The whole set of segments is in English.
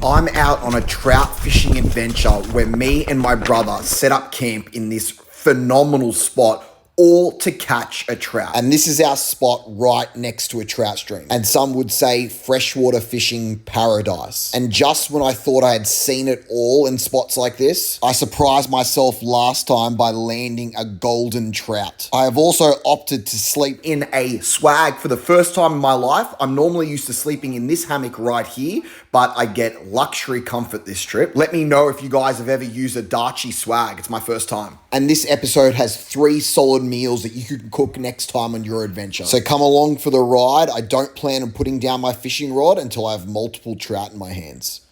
I'm out on a trout fishing adventure where me and my brother set up camp in this phenomenal spot, all to catch a trout. And this is our spot right next to a trout stream. And some would say freshwater fishing paradise. And just when I thought I had seen it all in spots like this, I surprised myself last time by landing a golden trout. I have also opted to sleep in a swag for the first time in my life. I'm normally used to sleeping in this hammock right here, but I get luxury comfort this trip. Let me know if you guys have ever used a Darchi swag. It's my first time. And this episode has 3 solid meals that you can cook next time on your adventure. So come along for the ride. I don't plan on putting down my fishing rod until I have multiple trout in my hands.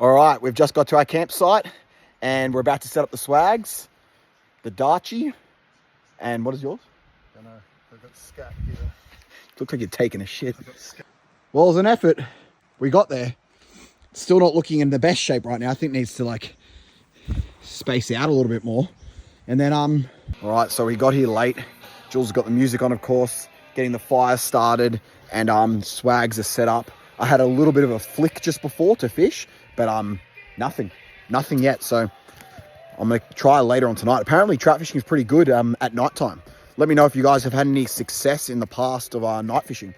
All right, we've just got to our campsite and we're about to set up the swags, the Darchi, and what is yours? I don't know. I've got scat here. Looks like you're taking a shit. Well, it was an effort. We got there. Still not looking in the best shape right now. I think it needs to like space out a little bit more. And then, all right, so we got here late. Jules got the music on, of course, getting the fire started, and swags are set up. I had a little bit of a flick just before to fish, but nothing yet. So I'm gonna try later on tonight. Apparently trout fishing is pretty good at nighttime. Let me know if you guys have had any success in the past of night fishing.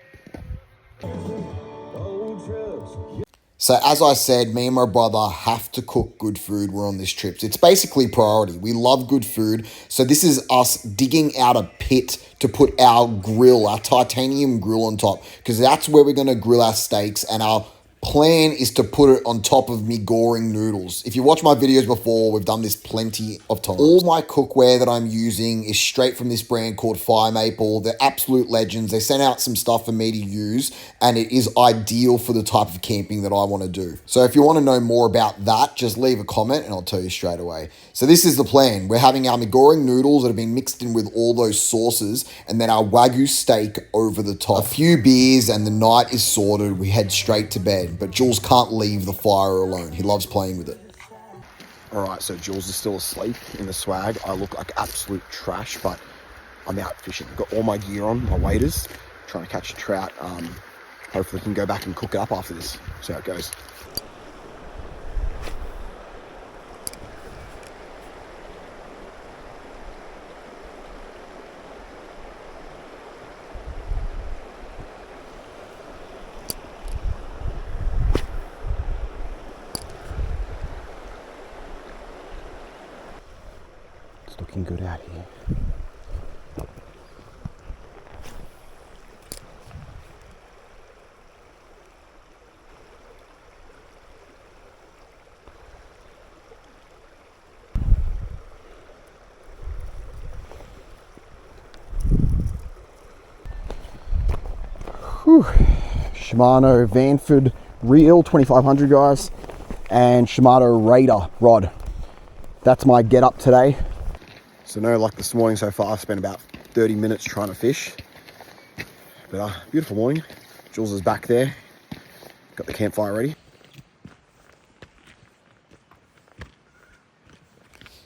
So as I said, me and my brother have to cook good food. We're on this trip. It's basically priority. We love good food. So this is us digging out a pit to put our grill, our titanium grill on top, because that's where we're going to grill our steaks. And our plan is to put it on top of me goring noodles. If you watch my videos before, we've done this plenty of times. All my cookware that I'm using is straight from this brand called Fire Maple. They're absolute legends. They sent out some stuff for me to use, and it is ideal for the type of camping that I want to do. So if you want to know more about that, just leave a comment and I'll tell you straight away. So this is the plan. We're having our goring noodles that have been mixed in with all those sauces, and then our Wagyu steak over the top. A few beers and the night is sorted. We head straight to bed. But Jules can't leave the fire alone. He loves playing with it. All right, so Jules is still asleep in the swag. I look like absolute trash, but I'm out fishing. I've got all my gear on, my waders, trying to catch a trout. Hopefully we can go back and cook it up after this. See how it goes. Looking good out here. Whew. Shimano Vanford reel 2500 guys, and Shimano Raider rod. That's my get up today. So no luck this morning so far. I've spent about 30 minutes trying to fish. But beautiful morning. Jules is back there. Got the campfire ready.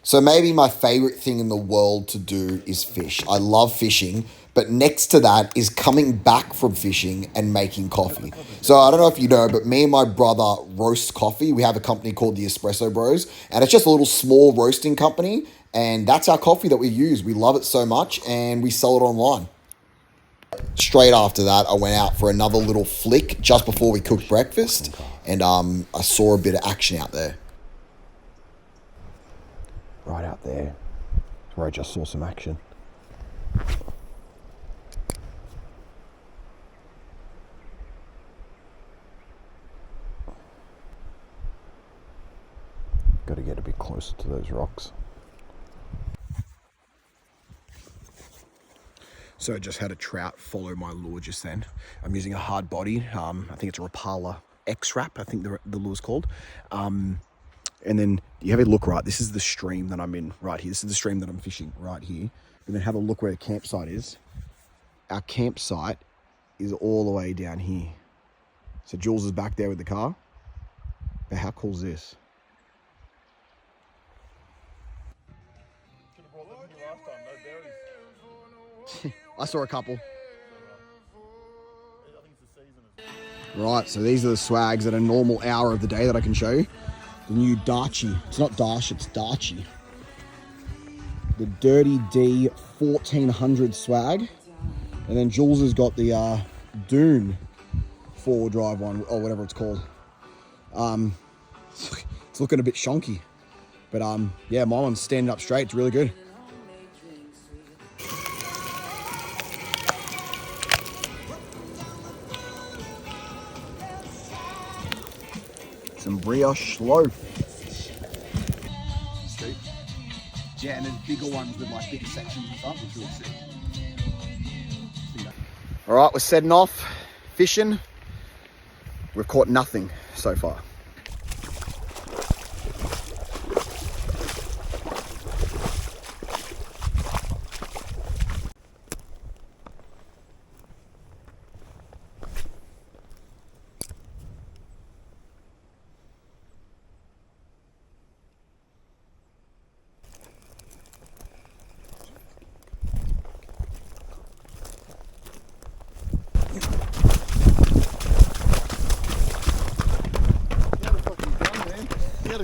So maybe my favorite thing in the world to do is fish. I love fishing, but next to that is coming back from fishing and making coffee. So I don't know if you know, but me and my brother roast coffee. We have a company called the Espresso Bros, and it's just a little small roasting company. And that's our coffee that we use. We love it so much, and we sell it online. Straight after that, I went out for another little flick just before we cooked breakfast, and I saw a bit of action out there. Right out there, where I just saw some action. Got to get a bit closer to those rocks. So I just had a trout follow my lure just then. I'm using a hard body. I think it's a Rapala X-Wrap, I think the lure's called. And then you have a look, right? This is the stream that I'm in right here. This is the stream that I'm fishing right here. And then have a look where the campsite is. Our campsite is all the way down here. So Jules is back there with the car. But how cool is this? Should have brought them here last time, no berries. I saw a couple. I think it's the season as well. Right, so these are the swags at a normal hour of the day that I can show you. The new Darchi. It's not Dash, it's Darchi. The Dirty D 1400 swag. And then Jules has got the Dune 4-wheel drive one, or whatever it's called. It's looking a bit shonky. But yeah, my one's standing up straight. It's really good. Some brioche loaf. Sweet. Yeah, and there's bigger ones with like bigger sections and stuff, which really sick. All right, we're setting off, fishing. We've caught nothing so far.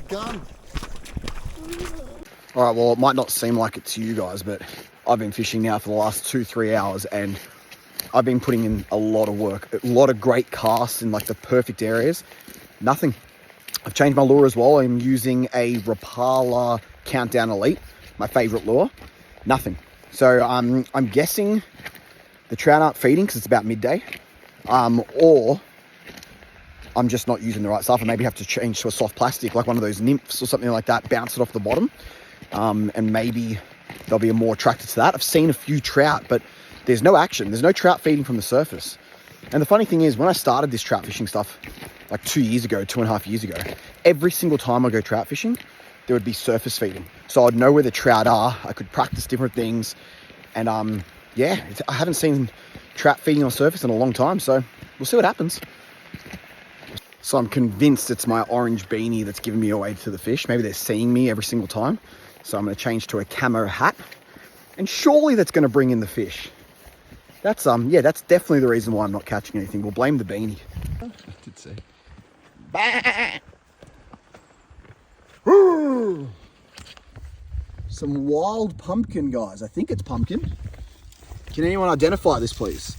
Gun. All right, well, it might not seem like it to you guys, but I've been fishing now for the last 2-3 hours, and I've been putting in a lot of work, a lot of great casts in like the perfect areas. Nothing. I've changed my lure as well. I'm using a Rapala Countdown Elite, my favorite lure. Nothing. So I'm guessing the trout aren't feeding because it's about midday, or I'm just not using the right stuff. I maybe have to change to a soft plastic, like one of those nymphs or something like that, bounce it off the bottom. And maybe they'll be more attracted to that. I've seen a few trout, but there's no action. There's no trout feeding from the surface. And the funny thing is, when I started this trout fishing stuff, like 2.5 years ago, every single time I go trout fishing, there would be surface feeding. So I'd know where the trout are. I could practice different things. And yeah, I haven't seen trout feeding on surface in a long time. So we'll see what happens. So I'm convinced it's my orange beanie that's giving me away to the fish. Maybe they're seeing me every single time. So I'm going to change to a camo hat. And surely that's going to bring in the fish. That's yeah, that's definitely the reason why I'm not catching anything. We'll blame the beanie. I did say. Some wild pumpkin, guys. I think it's pumpkin. Can anyone identify this, please?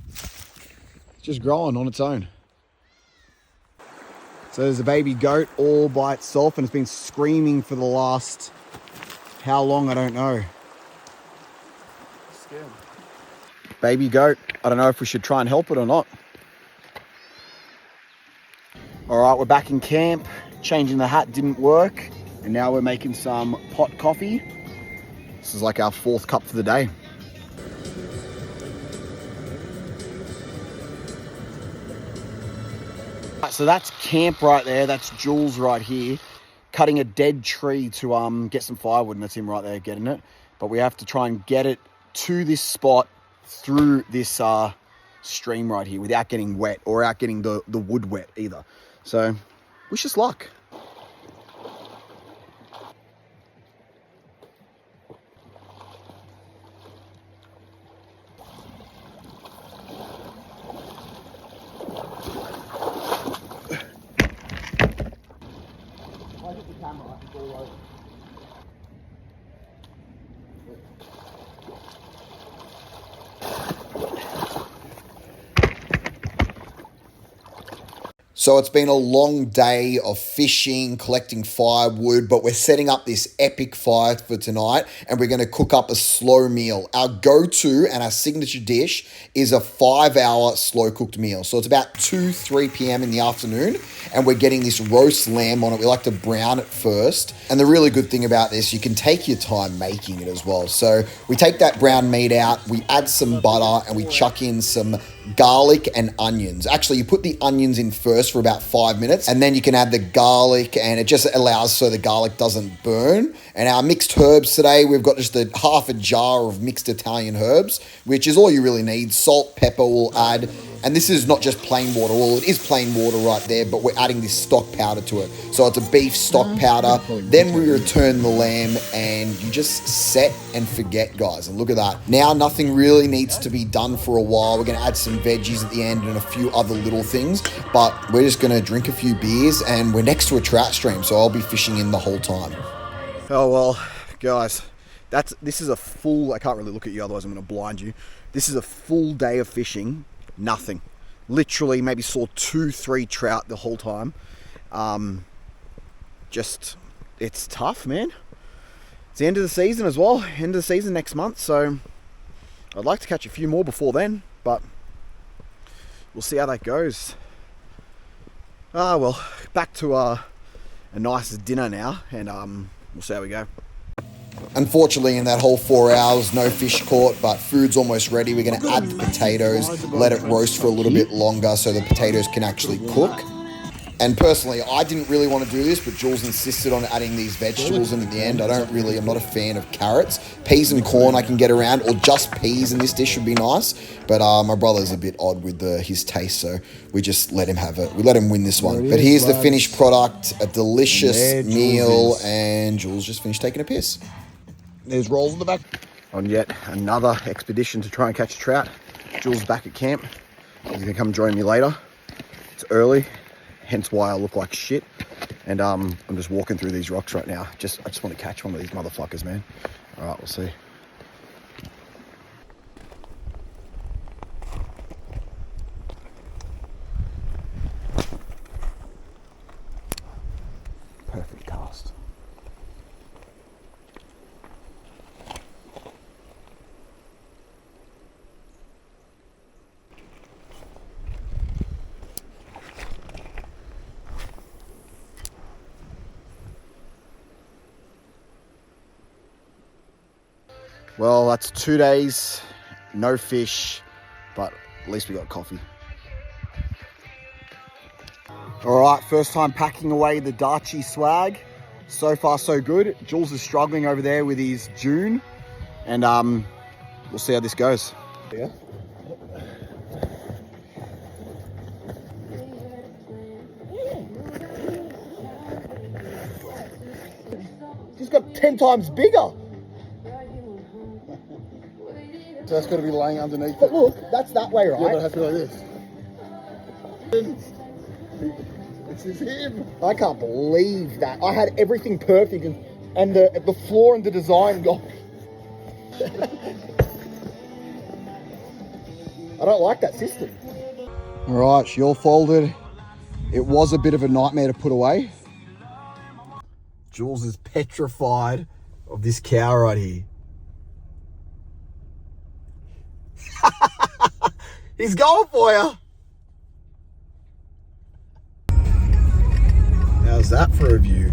It's just growing on its own. So there's a baby goat all by itself, and it's been screaming for the last, how long, I don't know. Scared. Baby goat, I don't know if we should try and help it or not. All right, we're back in camp. Changing the hat didn't work, and now we're making some pot coffee. This is like our 4th cup for the day. So that's camp right there. That's Jules right here, cutting a dead tree to get some firewood, and that's him right there getting it. But we have to try and get it to this spot through this stream right here without getting wet or without getting the wood wet either. So wish us luck. So it's been a long day of fishing, collecting firewood, but we're setting up this epic fire for tonight, and we're going to cook up a slow meal. Our go-to and our signature dish is a 5-hour slow-cooked meal. So it's about 2-3 p.m. in the afternoon, and we're getting this roast lamb on it. We like to brown it first. And the really good thing about this, you can take your time making it as well. So we take that brown meat out, we add some butter, and we chuck in some garlic and onions. Actually, you put the onions in first for about 5 minutes, and then you can add the garlic, and it just allows so the garlic doesn't burn. And our mixed herbs today, we've got just half a jar of mixed Italian herbs, which is all you really need. Salt, pepper we'll add, And this is not just plain water. Well, it is plain water right there, but we're adding this stock powder to it. So it's a beef stock powder. Then we return the lamb, and you just set and forget, guys. And look at that. Now nothing really needs to be done for a while. We're going to add some veggies at the end and a few other little things, but we're just going to drink a few beers, and we're next to a trout stream, so I'll be fishing in the whole time. Oh, well, guys, this is a full, I can't really look at you, otherwise I'm going to blind you. This is a full day of fishing. Nothing. Literally maybe saw 2-3 trout the whole time. It's tough, man. It's the end of the season as well. End of the season next month, so I'd like to catch a few more before then, but we'll see how that goes. Well, back to a nice dinner now, and we'll see how we go. Unfortunately, in that whole 4 hours, no fish caught, but food's almost ready. We're going to add the potatoes, let it roast for a little bit longer so the potatoes can actually cook. And personally, I didn't really want to do this, but Jules insisted on adding these vegetables in at the end. I'm not a fan of carrots. Peas and corn I can get around, or just peas in this dish would be nice. But my brother's a bit odd with his taste, so we just let him have it. We let him win this one. But here's the finished product, a delicious meal, and Jules just finished taking a piss. There's rolls in the back. On yet another expedition to try and catch a trout. Jules back at camp. He's going to come join me later. It's early. Hence why I look like shit. And I'm just walking through these rocks right now. I just want to catch one of these motherfuckers, man. All right, we'll see. Perfect cast. Well, that's 2 days, no fish, but at least we got coffee. All right, first time packing away the Darchie swag. So far, so good. Jules is struggling over there with his June, and we'll see how this goes. Yeah. She's got 10 times bigger. So that's got to be laying underneath. But look, that's that way, right? Yeah, but it has to be like this. This is him. I can't believe that. I had everything perfect, and the floor and the design got... I don't like that system. All right, she all folded. It was a bit of a nightmare to put away. Jules is petrified of this cow right here. He's going for you. How's that for a view?